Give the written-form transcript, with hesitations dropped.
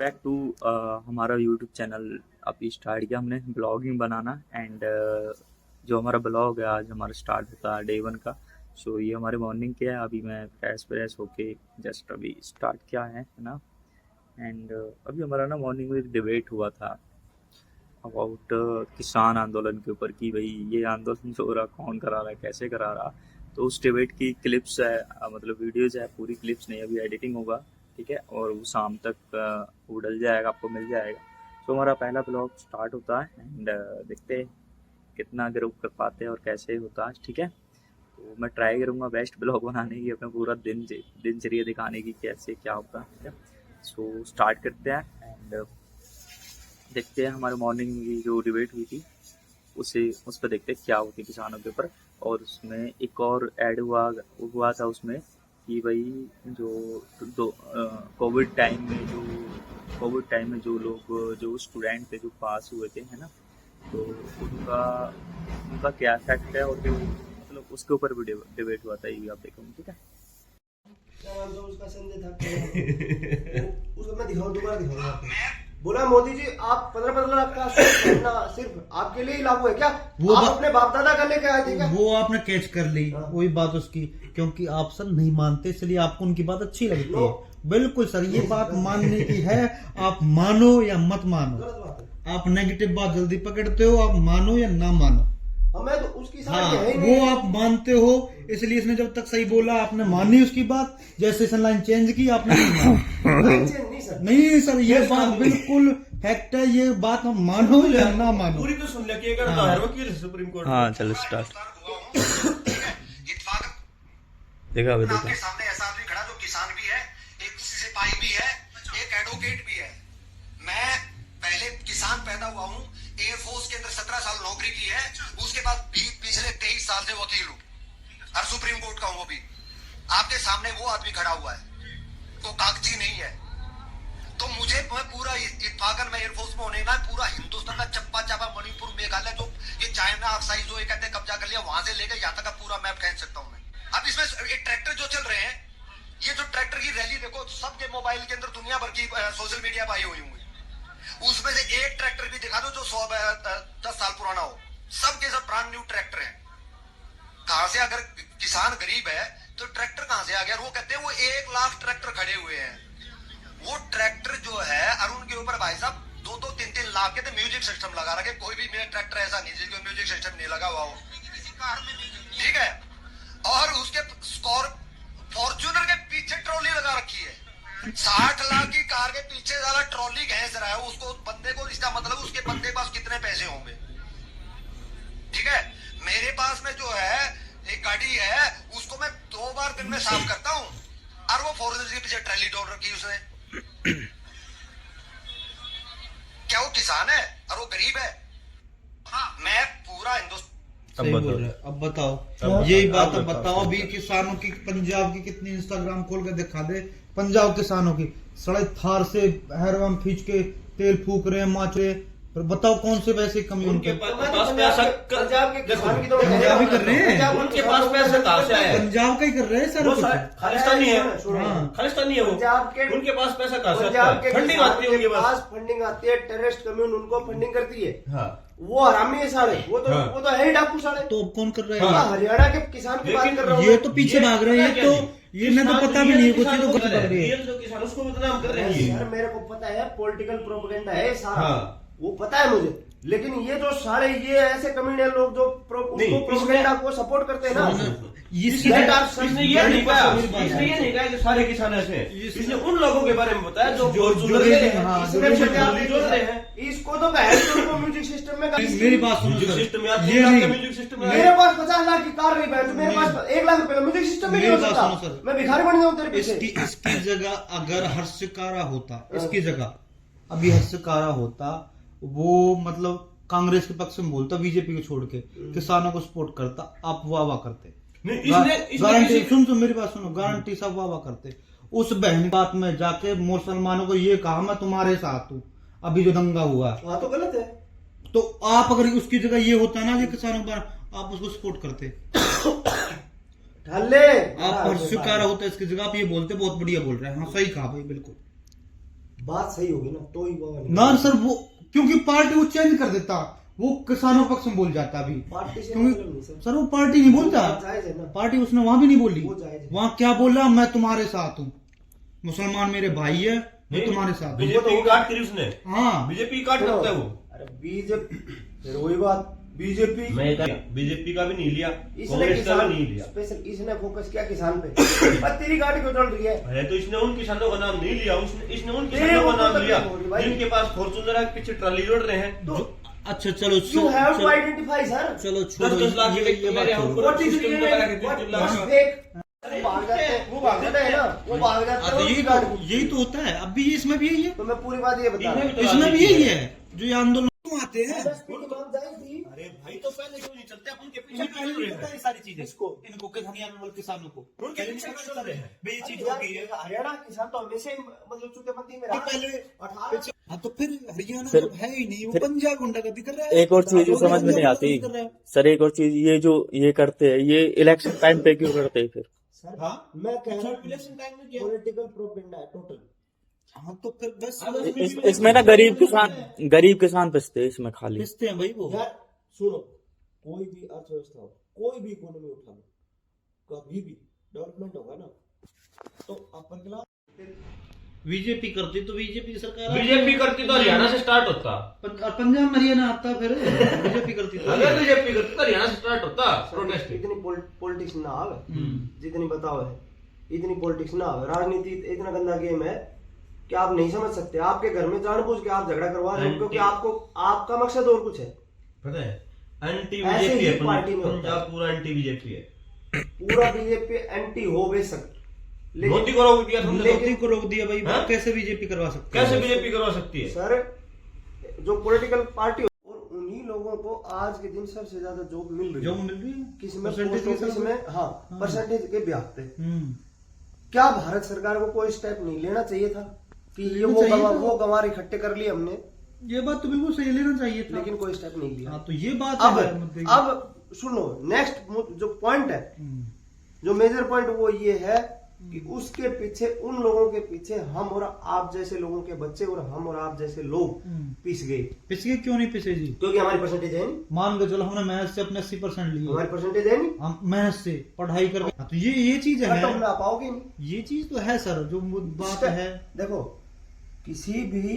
Back to हमारा YouTube channel अभी start किया हमने ब्लॉगिंग बनाना एंड जो हमारा ब्लॉग है आज हमारा स्टार्ट होता है डे 1 का। सो ये हमारे मॉर्निंग के है। अभी मैं फ्रेश होके जस्ट अभी स्टार्ट किया है ना। एंड अभी हमारा ना मॉर्निंग में एक डिबेट हुआ था अबाउट किसान आंदोलन के ऊपर कि भाई ये आंदोलन जो हो रहा कौन करा रहा है कैसे करा रहा। तो उस डिबेट की क्लिप्स है, मतलब वीडियोज है, पूरी क्लिप्स नहीं, अभी एडिटिंग होगा, ठीक है, और वो शाम तक वो डल जाएगा, आपको मिल जाएगा। तो हमारा पहला ब्लॉग स्टार्ट होता है एंड देखते हैं कितना ग्रुप कर पाते हैं और कैसे होता है, ठीक है। तो मैं ट्राई करूँगा बेस्ट ब्लॉग बनाने की, अपना पूरा दिनचर्या दिखाने की कैसे क्या होता है, ठीक है। सो स्टार्ट करते हैं एंड देखते हैं हमारे मॉर्निंग की जो डिबेट हुई थी उसे उस पर देखते हैं क्या होती है किसानों के ऊपर। और उसमें एक और ऐड हुआ था उसमें कि भाई जो दो कोविड टाइम में जो लोग जो स्टूडेंट थे जो पास हुए थे, है ना, तो उनका उनका क्या इफेक्ट है और जो मतलब उसके ऊपर भी डिबेट हुआ था, ये भी आप देखोगे, ठीक है। क्या नाम था उसका? संजय था उसको मैं दिखाऊं, दोबारा दिखाऊंगा आपको। बोला मोदी जी आप 15-15 लाख का करना सिर्फ आपके लिए ही लागू है क्या? वो आप अपने बाप दादा का लेके आए थे क्या? वो आपने कैच कर ली। हाँ। वही बात उसकी, क्योंकि आप सर नहीं मानते इसलिए आपको उनकी बात अच्छी लगती नो। है। बिल्कुल सर, ये बात मानने की है। आप मानो या मत मानो, गलत बात है। आप नेगेटिव बात जल्दी पकड़ते हो। आप मानो या ना मानो, हमें तो उसकी साइड हाँ है ही वो नहीं। आप मानते हो, इसलिए इसने जब तक सही बोला आपने मानी उसकी बात। जैसे इसने लाइन चेंज की आपने नहीं मानी। लाइन चेंज नहीं सर। नहीं सर, ये बात बिल्कुल फैक्ट है। ये बात हम मानो या ना मानो। पूरी तो सुन लिया कि अगर दायर वकील सुप्रीम कोर्ट हाँ चलो स्टार्ट। देखा अभी देखा। आपके सामने ऐसा आदमी खड़ा जो किसान भी है, एक सिपाही भी है, एक एडवोकेट भी है। मैं पहले किसान पैदा हुआ हूँ, एयरफोर्स के अंदर 17 साल नौकरी की है, उसके बाद भी पिछले 23 साल से वकील हूँ और सुप्रीम कोर्ट का हूँ। वो भी आपके सामने वो आदमी खड़ा हुआ है, तो कागजी नहीं है। तो मुझे मैं पूरा इत्फाकन में एयरफोर्स में होने का पूरा हिंदुस्तान का चप्पा चापा मणिपुर मेघालय जो ये चाइना अक्साई जो ये कहते हैं कब्जा कर लिया, वहां से लेकर यहाँ तक का पूरा मैप कह सकता हूँ मैं। अब इसमें ये ट्रैक्टर जो चल रहे हैं, ये जो ट्रैक्टर की रैली देखो, सबके मोबाइल के अंदर दुनिया भर की सोशल मीडिया पर आई हुई होंगी। उसमें से एक ट्रैक्टर भी दिखा दो जो 10 साल पुराना हो, सबके सब ब्रांड न्यू ट्रैक्टर है। कहां से, अगर किसान गरीब है तो ट्रैक्टर कहां से आ गया? वो कहते हैं वो 1 लाख ट्रैक्टर खड़े हुए हैं। वो ट्रैक्टर जो है अरुण के ऊपर भाई साहब 2-2, 3-3 लाख के तो म्यूजिक सिस्टम लगा रखे। कोई भी मेरा ट्रैक्टर ऐसा नहीं जिसको म्यूजिक सिस्टम नहीं लगा हुआ हो, ठीक है। और उसके फॉर्च्यूनर के पीछे ट्रॉली लगा रखी है। 60 लाख की कार के पीछे वाला ट्रॉली घैंस रहा है उसको, बंदे को। इसका मतलब उसके बंदे पास कितने पैसे होंगे, ठीक है। मेरे पास में जो है एक गाड़ी है, उसको मैं 2 बार दिन में साफ करता हूँ, और वो फॉर्च्यूनर के पीछे ट्रॉली डाल रखी है उसने। क्या वो किसान है और वो गरीब है? हाँ, मैं पूरा हिंदुस्तान। सही बोल रहे हैं। अब बताओ, यही बात अब बताओ। अभी किसानों की, पंजाब की कितनी इंस्टाग्राम खोल के दिखा दे, पंजाब किसानों की सड़क थार से हेरोइन खींच के तेल फूक रहे हैं, माच रहे हैं। पर बताओ कौन से वैसे कमी उनके पास पैसा पंजाब के किसान की तो पंजाबी कर रहे हैं। उनके पास पैसा कहां से आया है? पंजाब का ही कर रहे हैं सर वो कुछ। खालिस्तानी है, हाँ। खालिस्तानी है वो। पंजाब के उनके पास पैसा कहां से आता पंजाब है? के फंडिंग किसान आती है उनके के पास। पास फंडिंग आती है, टेररिस्ट कम्यून उनको फंडिंग करती है। हाँ। वो हरामी है सारे, वो हाँ। तो है ही डाकू साले। तो अब कौन कर रहे मैं हैं? हरियाणा के किसान की बात लेकिन कर रहा हूँ। ये तो पीछे भाग रहे हैं। ये तो ये ना तो पता भी नहीं है कुछ, ये तो कुछ कर कर रही है। रियल जो किसान उसको बदनाम कर रहे हैं। सर मेरे को पता है पॉलिटिकल प्रोपेगेंडा है सारा, हाँ। वो पता है मुझे। लेकिन ये जो सारे ये ऐसे कम्युनिटी लोग जो नहीं, उसको प्रोपेगेंडा को सपोर्ट करते हैं ना, इसकी That are some इसने ये नहीं कहा, मेरी बात इसने ये नहीं कहा कि सारे किसान ऐसे हैं। इसने- इसने उन लोगों के बारे में बताया जो जो फॉर्च्यूनर रेटिंग, ले हैं। हाँ, जो इसने रेटिंग शक्ति जोड़ रहे हैं। इसको तो कहे तो उनको म्यूजिक सिस्टम में मेरी बात सुनो म्यूजिक सर, सिस्टम यार, ये 3 लाख नहीं। का म्यूजिक सिस्टम है। मेरे पास 50 लाख की कार नहीं बैठ, मेरे पास 1 लाख रुपए का म्यूजिक सिस्टम भी नहीं हो मेरी बात सकता। सुनो सर। मैं भिखारी बन जाऊं तेरे पीछे। इसकी जगह अगर हर्षकारा होता, इसकी जगह अभी हर्षकारा होता, वो मतलब कांग्रेस के पक्ष में बोलता, बीजेपी को छोड़ के किसानों को सपोर्ट करता, आप वाह वाह करते। नहीं, इसने गारंटी किसी- सुन मेरी बात सुनो, गारंटी सब वाह वाह करते। उस बहन बात में जाके मुसलमानों को ये कहा मैं तुम्हारे साथ हूँ, अभी जो दंगा हुआ है। हाँ तो गलत है। तो आप अगर उसकी जगह ये होता ना कि किसानों पर, आप उसको सपोर्ट करते। ढाले आप हर्षकारा होता इसकी जगह आप ये बोलते बहुत बढ़िया बोल रहे हैं। हाँ सही कहा भाई, बिल्कुल बात सही होगी ना तो ही वो ना सर, वो क्योंकि पार्टी वो चेंज कर देता, वो किसानों पक्ष में बोल जाता अभी, पार्टी से क्योंकि मतलब नहीं सर। सर वो पार्टी नहीं बोलता, जायज है ना, पार्टी उसने वहां भी नहीं बोली, वो जायज है। वहां क्या बोला, मैं तुम्हारे साथ हूँ, मुसलमान मेरे भाई है, मैं तुम्हारे साथ हूँ। बीजेपी की काट करी उसने, हाँ बीजेपी की काट करता है वो। अरे बीजेपी, फिर वही बात, बीजेपी बीजेपी का भी नहीं लिया, इसने कांग्रेस का भी किसान नहीं लिया स्पेशल इसने फोकस किया किसान पे। पर तेरी गाड़ी क्यों चल रही है? है तो इसने उन किसानों का नाम नहीं लिया, इसने उन तेरे किसानों को का तो नाम तकलीफ लिया हो रही भाई। जिनके पास फॉर्चूनर है, पीछे ट्राली जोड़ रहे हैं। तो अच्छा चलो you have to identify sir. चलो 10-10 लाख के ये बात छोड़ो। व्हाट इज भाग जाते हैं, वो भाग जाता है ना, वो भाग जाता हाँ, है तो उसकी गाड़ी को। यही तो होता है, अब भी इसमें भी यही है, तो मैं पूरी बात ये बता रहा हूँ। इसमें भी यही है, जो ये आंदोलन क्यों आते हैं। अरे भाई तो पहले क्यों नहीं चलते, अपन के पीछे क्यों चल रहे हैं सारी चीजें, इसको इनको किसानों को उनके पीछे क्यों चल रहे हैं। भाई ये चीज यार, हो गई है। हरियाणा किसान तो हमेशा ही मतलब चूतेपंथी में रहा। हाँ तो फिर हरियाणा तो है ही नहीं, वो पंजाब गुंडागर्दी कर रहा है। एक और चीज जो समझ में नहीं आती सर, एक और चीज, ये जो ये करते हैं, ये इलेक्शन टाइम पे क्यों करते हैं फिर? सर हाँ? मैं कह रहा हूँ इलेक्शन टाइम में क्या पॉलिटिकल प्रोपेगेंडा है टोटल। हाँ तो फिर बस इसमें ना गरीब किसान पिसते हैं इसमें खाली। पिसते हैं भाई वो। यार सुनो, कोई भी अर्थव्यवस्था हो, कोई भी इकोनॉमी उठा लो, कभी भी डेवलपमेंट होगा ना तो अपन के बीजेपी करती तो बीजेपी की सरकार बीजेपी करती तो हरियाणा से स्टार्ट होता, और पंजाब में हरियाणा आता, फिर बीजेपी करती तो अगर बीजेपी करती तो हरियाणा से स्टार्ट होता प्रोटेस्ट। इतनी पॉलिटिक्स ना आवे जितनी बताओ है, इतनी पॉलिटिक्स ना आवे। राजनीति इतना गंदा गेम है कि आप नहीं समझ सकते। आपके घर में जानबूझ के आप झगड़ा करवा रहे हो क्योंकि आपको आपका मकसद और कुछ है। पता है एंटी ऐसे बीजेपी ही है, पार्टी में होता है। पंजाब पूरा एंटी बीजेपी है। पूरा बीजेपी एंटी हो बेशक, मोदी को रोक दिया तुमने, मोदी को रोक दिया भाई, हाँ? कैसे बीजेपी करवा सकते कैसे बीजेपी करवा सकती है। सर जो पॉलिटिकल पार्टी और उन्हीं लोगों को आज के दिन सबसे ज्यादा जॉब मिल रही जो है। मिल रही है किसमें परसेंटेज पोस्ट ऑफिस में, हाँ हाँ। परसेंटेज के ब्याह पे। क्या भारत सरकार को कोई स्टेप नहीं लेना चाहिए था कि ये वो गंवार इकट्ठे कर लिए हमने, ये बात तो बिल्कुल सही लेना चाहिए था, लेकिन कोई स्टेप नहीं लिया। हाँ तो ये बात अब है मुद्दे की। अब सुनो, नेक्स्ट जो पॉइंट है, जो मेजर पॉइंट वो ये है कि उसके पीछे, उन लोगों के पीछे हम और आप जैसे लोगों के बच्चे और हम और आप जैसे लोग पिस गए। पिछले क्यों नहीं पिछे जी? क्योंकि हमारी परसेंटेज है नहीं, मान के चलो हमने मेहनत से अपने 80% लिए, हमारी परसेंटेज है नहीं, हम मेहनत से पढ़ाई कर, तो ये चीज है, कट ऑफ में आ पाओगे नहीं। ये चीज तो है सर, जो बात है। देखो किसी भी